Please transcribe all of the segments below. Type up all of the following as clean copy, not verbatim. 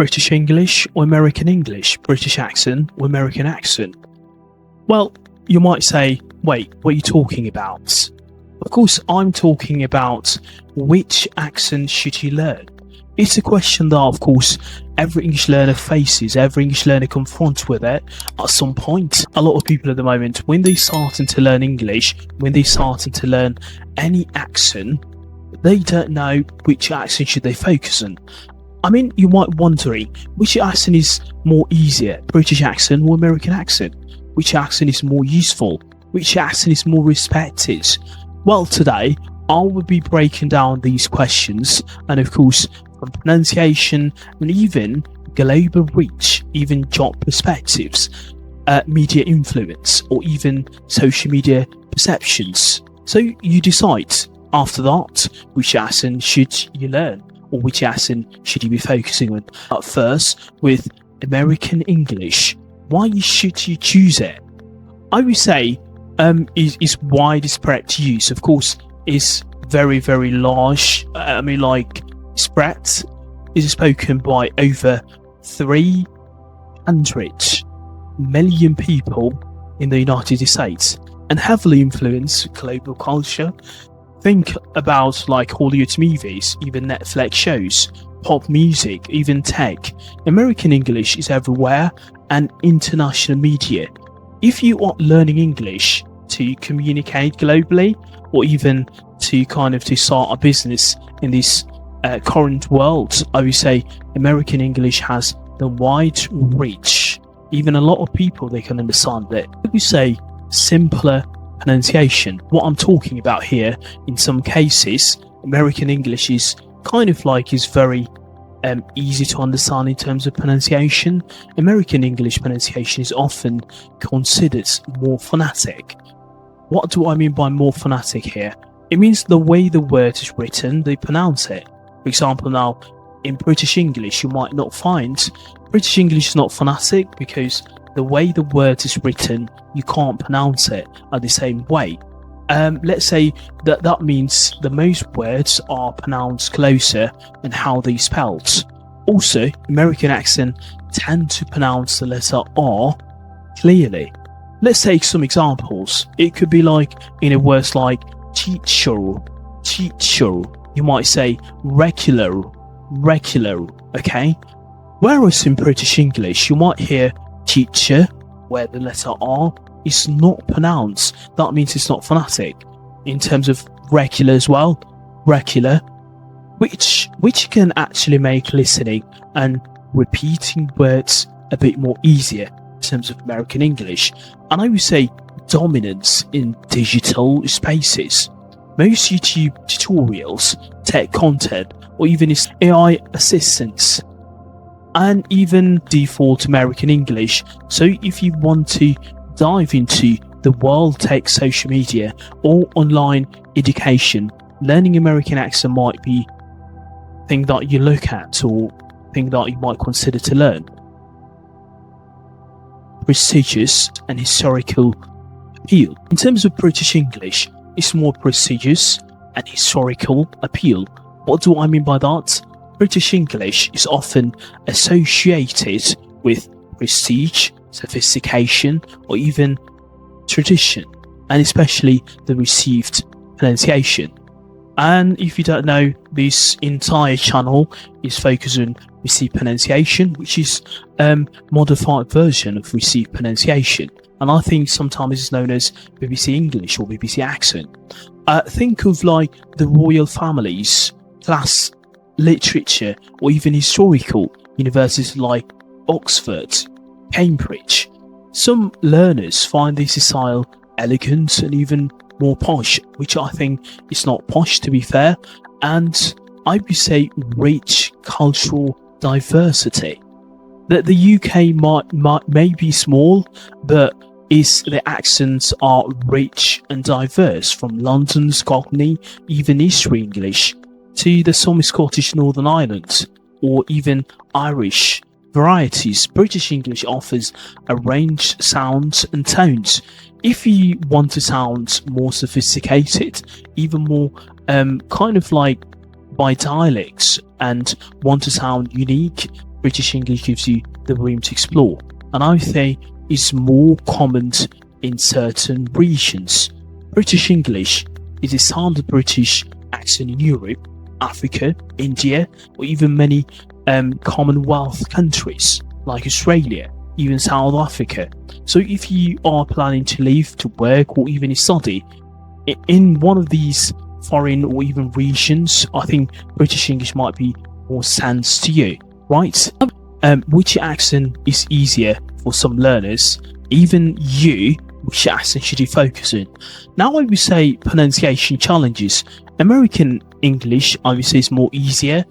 British English or American English, British accent or American accent? Well, you might say, wait, what are you talking about? Of course, I'm talking about which accent should you learn. It's a question that, of course, every English learner faces, every English learner confronts with it at some point. A lot of people at the moment, when they're starting to learn English, when they're starting to learn any accent, they don't know which accent should they focus on. I mean, you might wondering, which accent is more easier, British accent or American accent? Which accent is more useful? Which accent is more respected? Well, today, I will be breaking down these questions, and of course, from pronunciation and even global reach, even job perspectives, media influence, or even social media perceptions. So you decide after that, which accent should you learn, or which accent should you be focusing on. At first, with American English, why should you choose it? I would say is widespread use. Of course, is very, very large. Spread is spoken by over 300 million people in the United States and heavily influenced global culture. Think about like Hollywood movies, even Netflix shows, pop music, even tech. American English is everywhere, and international media. If you are learning English to communicate globally, or even to start a business in this current world, I would say American English has the wide reach. Even a lot of people, they can understand it. I would say simpler pronunciation. What I'm talking about here, in some cases, American English is very easy to understand in terms of pronunciation. American English pronunciation is often considered more phonetic. What do I mean by more phonetic here? It means the way the word is written, they pronounce it. For example, now in British English, you might not find British English is not phonetic because the way the word is written, you can't pronounce it at the same way. Let's say that means the most words are pronounced closer and how they spelled. Also, American accent tend to pronounce the letter R clearly. Let's take some examples. It could be like in a words like teacher. You might say regular, okay? Whereas in British English, you might hear teacher, where the letter R is not pronounced. That means it's not phonetic. In terms of regular as well, which can actually make listening and repeating words a bit more easier in terms of American English. And I would say dominance in digital spaces. Most YouTube tutorials, tech content, or even AI assistants, and even default American English. So if you want to dive into the world tech, social media, or online education, learning American accent might be a thing that you look at or thing that you might consider to learn. Prestigious and historical appeal. In terms of British English, it's more prestigious and historical appeal. What do I mean by that? British English is often associated with prestige, sophistication, or even tradition, and especially the received pronunciation. And if you don't know, this entire channel is focused on received pronunciation, which is a modified version of received pronunciation. And I think sometimes it's known as BBC English or BBC accent. Think of like the royal families, class literature, or even historical universities like Oxford, Cambridge. Some learners find this style elegant and even more posh, which I think is not posh, to be fair, and I would say rich cultural diversity. That the UK may be small, but the accents are rich and diverse, from London's Cockney, even Eastern English, to the some Scottish Northern Ireland, or even Irish varieties. British English offers a range of sounds and tones. If you want to sound more sophisticated, even more by dialects, and want to sound unique, British English gives you the room to explore, and I think it's more common in certain regions. British English is a standard British accent in Europe, Africa, India, or even many Commonwealth countries like Australia, even South Africa. So if you are planning to leave to work or even study in one of these foreign or even regions, I think British English might be more sense to you, right? Which accent is easier for some learners? Even you, which accent should you focus on? Now I would say pronunciation challenges. American English, I would say, is more easier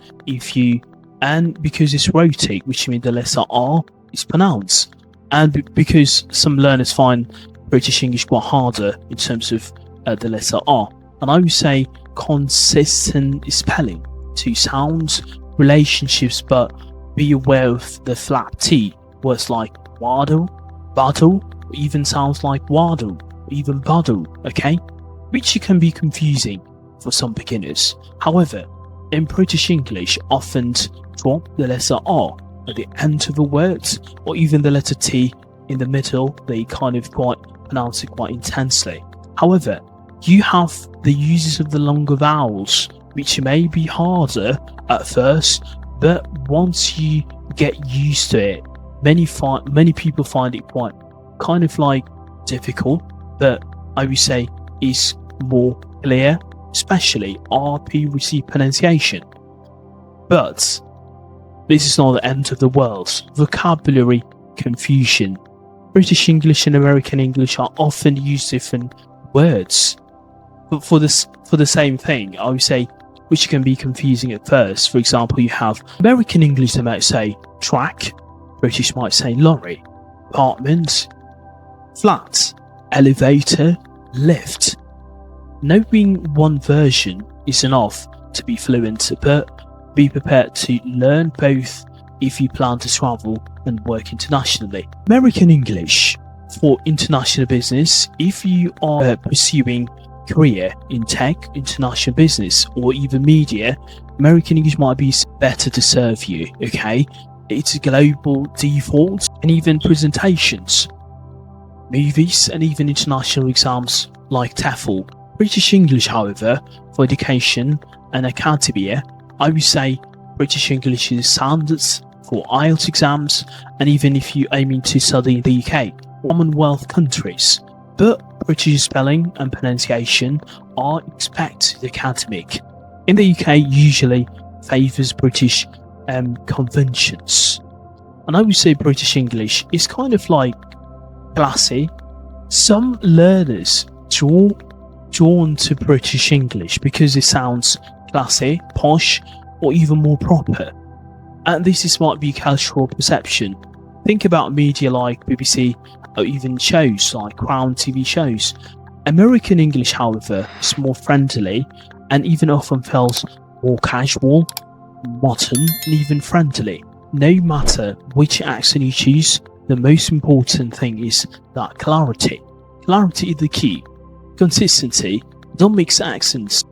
and because it's rhotic, which means the letter R is pronounced, and because some learners find British English quite harder in terms of the letter R. And I would say consistent spelling, two sounds, relationships, but be aware of the flap T. Words like waddle, buddle, or even sounds like waddle, or even buddle, okay? Which can be confusing for some beginners. However, in British English, often drop the letter R at the end of a word, or even the letter T in the middle. They kind of quite pronounce it quite intensely. However, you have the uses of the longer vowels, which may be harder at first, but once you get used to it, many people find it quite kind of like difficult, but I would say is more clear, especially RP pronunciation. But this is not the end of the world. Vocabulary confusion. British English and American English are often use different words, but for the same thing, I would say, which can be confusing at first. For example, you have American English, they might say track, British might say lorry, apartment, flat, elevator, lift. Knowing one version is enough to be fluent, but be prepared to learn both if you plan to travel and work internationally. American English for international business. If you are pursuing career in tech, international business, or even media, American English might be better to serve you, okay? It's a global default, and even presentations, movies, and even international exams like TOEFL. British English, however, for education and academia, I would say British English is standards for IELTS exams, and even if you're aiming to study in the UK, Commonwealth countries. But British spelling and pronunciation are expected academic. In the UK, usually favours British conventions. And I would say British English is kind of like classy. Some learners drawn to British English because it sounds classy, posh, or even more proper. And this might be cultural perception. Think about media like BBC, or even shows like Crown TV shows. American English, however, is more friendly and even often feels more casual, modern, and even friendly. No matter which accent you choose, the most important thing is that clarity. Clarity is the key. Consistency. Don't mix accents.